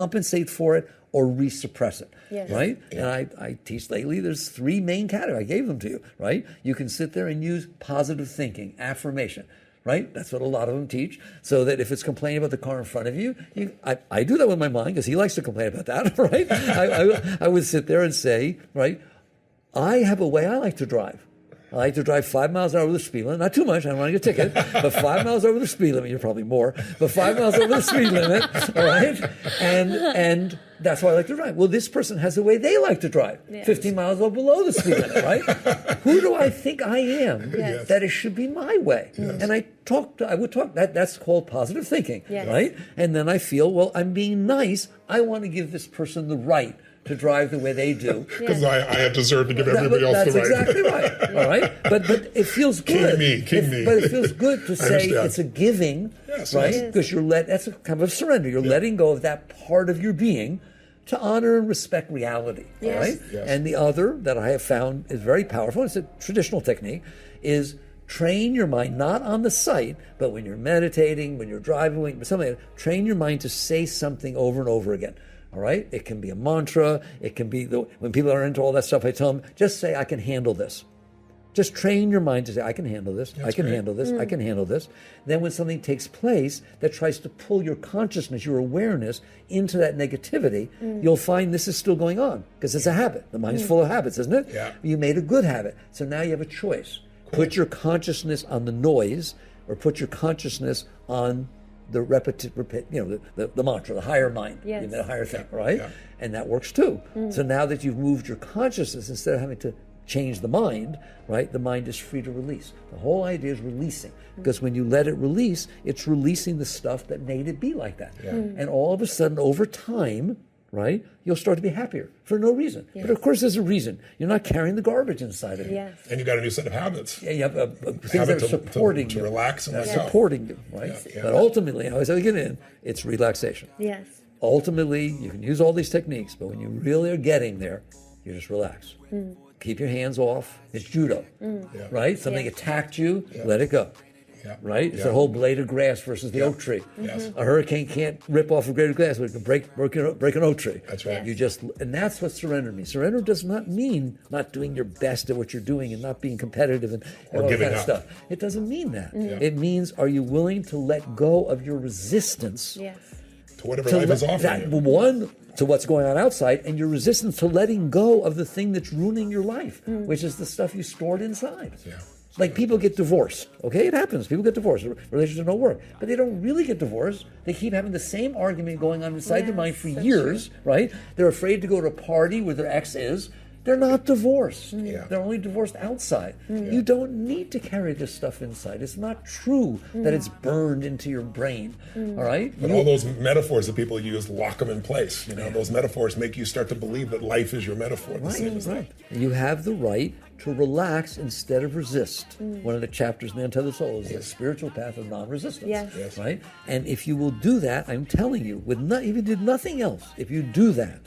compensate for it or resuppress it, Yes. right? And I teach lately, there's 3 main categories. I gave them to you, right? You can sit there and use positive thinking, affirmation, right? That's what a lot of them teach. So that if it's complaining about the car in front of you, I do that with my mind because he likes to complain about that, right? I would sit there and say, right, I have a way I like to drive. I like to drive 5 miles an hour over the speed limit. Not too much, I don't want to get a ticket, but 5 miles over the speed limit, you're probably more, but 5 miles over the speed limit, all right? And that's why I like to drive. Well, this person has a way they like to drive, 15 miles below the speed limit, right? Who do I think I am that it should be my way? And I would talk, that's called positive thinking, right? And then I feel, well, I'm being nice. I want to give this person the right to drive the way they do. Because I deserve to give everybody else the right. That's exactly right. All right? But it feels good. King me. But it feels good to say it's a giving, right? Because that's a kind of surrender. You're letting go of that part of your being to honor and respect reality. All right? Yes. And the other that I have found is very powerful, it's a traditional technique, is train your mind, not on the site, but when you're meditating, when you're driving, something like that, train your mind to say something over and over again. All right? It can be a mantra. It can be, when people are into all that stuff, I tell them, just say, I can handle this. Just train your mind to say, I can handle this, I can handle this, I can handle this. Then when something takes place that tries to pull your consciousness, your awareness into that negativity, you'll find this is still going on because it's a habit. The mind's full of habits, isn't it? Yeah. You made a good habit. So now you have a choice. Cool. Put your consciousness on the noise or put your consciousness on the the mantra, the higher mind, the higher thing, right? Yeah. And that works too. So now that you've moved your consciousness, instead of having to change the mind, right? The mind is free to release. The whole idea is releasing, because when you let it release, it's releasing the stuff that made it be like that. Yeah. And all of a sudden, over time, right, you'll start to be happier for no reason. Yes. But of course, there's a reason. You're not carrying the garbage inside of you. Yes. And you got a new set of habits. Yeah, you have things that are supporting to relax and let go. Supporting you, right? Yeah. But ultimately, as I get in, it's relaxation. Yes. Ultimately, you can use all these techniques, but when you really are getting there, you just relax. Keep your hands off. It's judo, right? Something attacked you, let it go. Yeah. Right? It's a whole blade of grass versus the oak tree. Yes. A hurricane can't rip off a blade of grass, but it can break an oak tree. That's right. And that's what surrender means. Surrender does not mean not doing your best at what you're doing and not being competitive and all that kind of stuff. It doesn't mean that. It means, are you willing to let go of your resistance to whatever life is offering you? One, to what's going on outside, and your resistance to letting go of the thing that's ruining your life, which is the stuff you stored inside. Yeah. Like people get divorced, okay? It happens. People get divorced. Relationships don't work. But they don't really get divorced. They keep having the same argument going on inside their mind for years, right? They're afraid to go to a party where their ex is. They're not divorced. They're only divorced outside. You don't need to carry this stuff inside. It's not true that it's burned into your brain, all right? But all those metaphors that people use, lock them in place. You know, those metaphors make you start to believe that life is your metaphor. Right. You have the right to relax instead of resist. One of the chapters in the Untethered Soul is the spiritual path of non-resistance. Yes. Right? And if you will do that, I'm telling you, if you did nothing else, if you do that,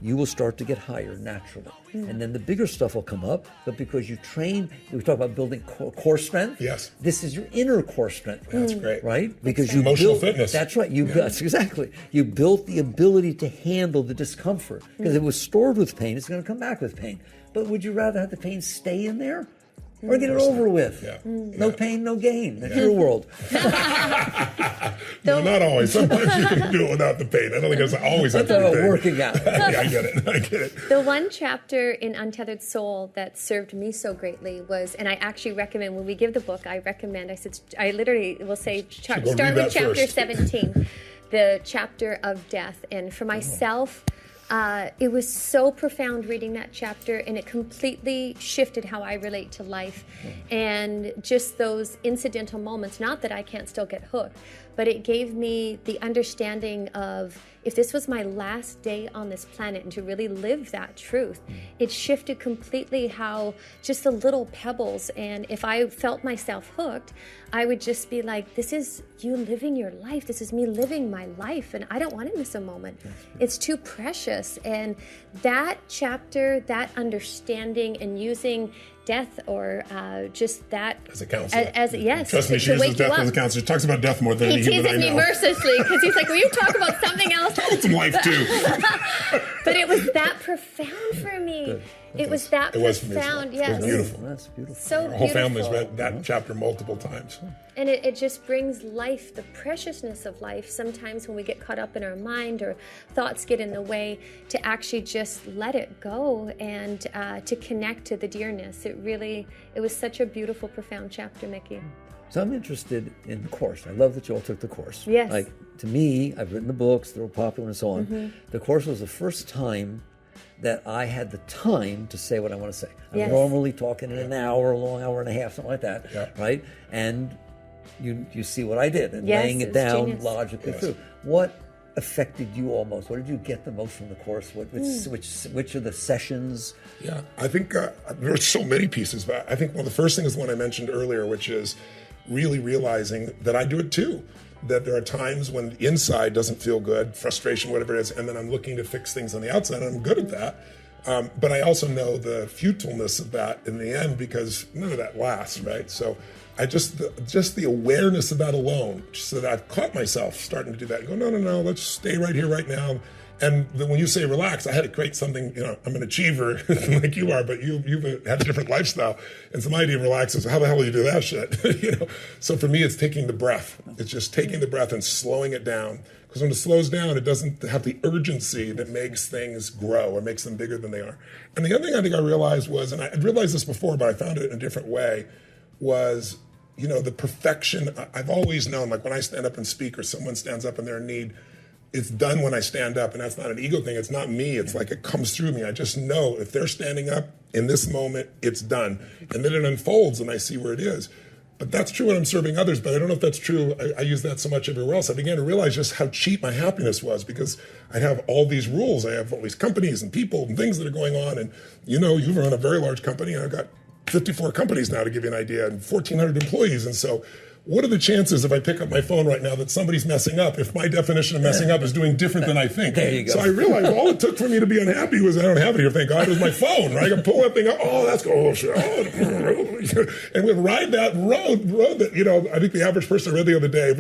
you will start to get higher naturally. And then the bigger stuff will come up, but because you train, we talk about building core strength. Yes. This is your inner core strength. That's great. Right? Because you emotional fitness. That's right. That's exactly. You built the ability to handle the discomfort. Because if it was stored with pain, it's going to come back with pain. But would you rather have the pain stay in there? Or get it over with? No pain, no gain. That's your world. No, not always. Sometimes you can do it without the pain. I don't think it's always have to be pain. Working out. I get it. The one chapter in Untethered Soul that served me so greatly was, and I actually recommend, when we give the book, I literally will say, start with chapter 17, the chapter of death. And for myself, it was so profound reading that chapter, and it completely shifted how I relate to life. And just those incidental moments, not that I can't still get hooked, but it gave me the understanding of, if this was my last day on this planet, and to really live that truth, it shifted completely how just the little pebbles, and if I felt myself hooked, I would just be like, this is you living your life. This is me living my life, and I don't want to miss a moment. It's too precious. And that chapter, that understanding and using death or just that. As a counselor. Yes. Trust me, she uses death as a counselor. She talks about death more than any human I know. He teases me mercilessly because he's like, will you talk about something else? Some life too. But it was that profound for me. It was that profound. Yes. It was beautiful. That's beautiful. So Our whole family's beautiful. read that chapter multiple times. And it just brings life, the preciousness of life. Sometimes when we get caught up in our mind or thoughts get in the way, to actually just let it go and to connect to the dearness. It was such a beautiful, profound chapter, Mickey. So I'm interested in the course. I love that you all took the course. Yes. Like, to me, I've written the books, they're popular and so on. Mm-hmm. The course was the first time that I had the time to say what I want to say. I'm Yes. normally talking in an hour, a long hour and a half, something like that, Yeah. right? And you see what I did and Yes, laying it it's down genius. logically Yes. through. What affected you all most? What did you get the most from the course? Which of the sessions? Yeah, I think there are so many pieces, but I think one of the first things is the one I mentioned earlier, which is really realizing that I do it too. That there are times when the inside doesn't feel good, frustration, whatever it is, and then I'm looking to fix things on the outside, and I'm good at that. But I also know the futileness of that in the end because none of that lasts, right? So I just the awareness of that alone, so that I've caught myself starting to do that. And go, no, let's stay right here, right now. And then when you say relax, I had to create something, I'm an achiever like you are, but you've had a different lifestyle. And so my idea of relax is, how the hell do you do that shit? So for me, it's taking the breath. It's just taking the breath and slowing it down. Because when it slows down, it doesn't have the urgency that makes things grow or makes them bigger than they are. And the other thing I think I realized was, and I had realized this before, but I found it in a different way, was, the perfection. I've always known, like when I stand up and speak or someone stands up and they're in need, it's done when I stand up, and that's not an ego thing. It's not me. It's like it comes through me. I just know if they're standing up in this moment, it's done. And then it unfolds and I see where it is. But that's true when I'm serving others, but I don't know if that's true. I use that so much everywhere else. I began to realize just how cheap my happiness was because I have all these rules. I have all these companies and people and things that are going on. And you've run a very large company, and I've got 54 companies now, to give you an idea, and 1,400 employees. And so what are the chances if I pick up my phone right now that somebody's messing up, if my definition of messing up is doing different than I think? There you go. So I realized all it took for me to be unhappy was I don't have it here, thank God, it was my phone, right? I can pull that thing up, that's cool, oh, shit, and we ride that road that, I think the average person I read the other day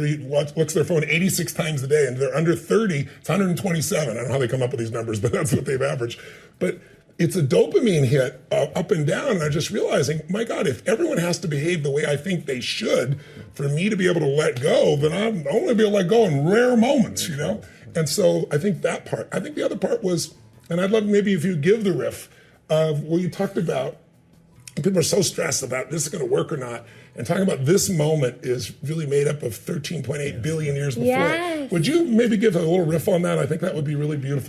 looks their phone 86 times a day, and they're under 30, it's 127. I don't know how they come up with these numbers, but that's what they've averaged. But it's a dopamine hit up and down. And I'm just realizing, my God, if everyone has to behave the way I think they should for me to be able to let go, then I'm only be able to let go in rare moments, And so I think that part. I think the other part was, and I'd love maybe if you give the riff of what you talked about, people are so stressed about this is going to work or not. And talking about this moment is really made up of 13.8 billion years before. Yes. Would you maybe give a little riff on that? I think that would be really beautiful.